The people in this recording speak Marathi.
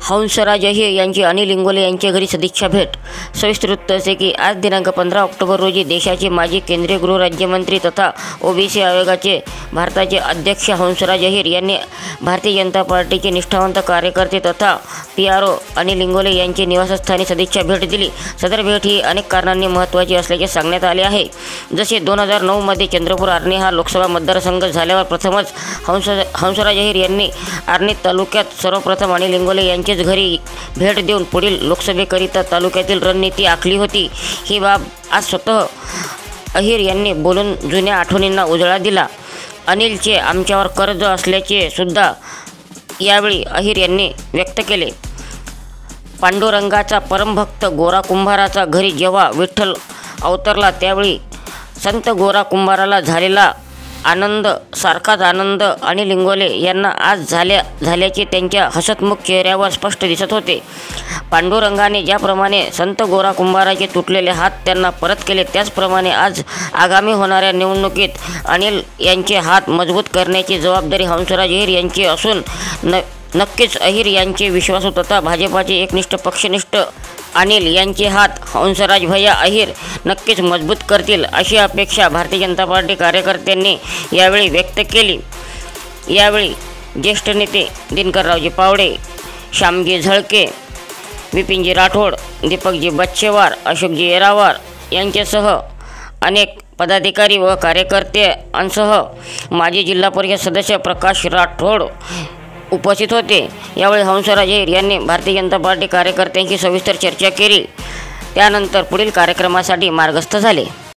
हंसराज अहिर यांची अनिल इंगोले यांच्या घरी सदिच्छा भेट। सविस्तर वृत्त असे की आज दिनांक 15 ऑक्टोबर रोजी देशाचे माजी केंद्रीय गृहराज्यमंत्री तथा ओबीसी आयोगाचे भारताचे अध्यक्ष हंसराज अहिर यांनी भारतीय जनता पार्टीचे निष्ठावंत कार्यकर्ते तथा PRO अनिल इंगोले यांचे निवासस्थानी सदिच्छा भेट दिली। सदर भेट ही अनेक कारणांनी महत्त्वाची असल्याचे सांगण्यात आले आहे। जसे 2009 मध्ये चंद्रपूर आर्णी हा लोकसभा मतदारसंघ झाल्यावर प्रथमच हंसराज अहिर यांनी आर्णी तालुक्यात सर्वप्रथम अनिल इंगोले यांचेच घरी भेट देऊन पुढील लोकसभेकरिता तालुक्यातील रणनीती आखली होती। ही बाब आज स्वतः अहिर यांनी बोलून जुन्या आठवणींना उजाळा दिला। अनिलचे आमच्यावर कर्ज असल्याचे सुद्धा यावेळी अहिर यांनी व्यक्त केले। पांडुरंगाचा परमभक्त गोरा कुंभाराचा घरी जेव्हा विठ्ठल अवतरला त्यावेळी संत गोरा कुंभाराला झालेला आनंद सारखाच आनंद अनिल इंगोले यांना आज झाल्याचे त्यांच्या हसतमुख चेहऱ्यावर स्पष्ट दिसत होते। पांडुरंगाने ज्याप्रमाणे संत गोरा कुंभाराचे तुटलेले हात त्यांना परत केले त्याचप्रमाणे आज आगामी होणाऱ्या निवडणुकीत अनिल यांचे हात मजबूत करण्याची जबाबदारी हंसराज अहिर यांची असून नक्कीच अहिर यांचे विश्वासू तथा भाजपाचे एकनिष्ठ पक्षनिष्ठ अनिल यांचे हात हंसराज भैया अहिर नक्कीच मजबूत करतील अशी अपेक्षा भारतीय जनता पार्टी कार्यकर्त्यांनी यावेळी व्यक्त केली। यावेळी ज्येष्ठ नेते दिनकररावजी पावडे, श्यामजी झळके, विपिनजी राठोड, दीपकजी बच्चेवार, अशोकजी येरावार यांच्यासह अनेक पदाधिकारी व कार्यकर्त्यांसह माजी जिल्हा परिषद सदस्य प्रकाश राठोड उपस्थित होते। यावेळी हंसराज अहिर यांनी भारतीय जनता पार्टी कार्यकर्त्यांशी सविस्तर चर्चा केली। त्यानंतर पुढील कार्यक्रमासाठी मार्गस्थ झाले।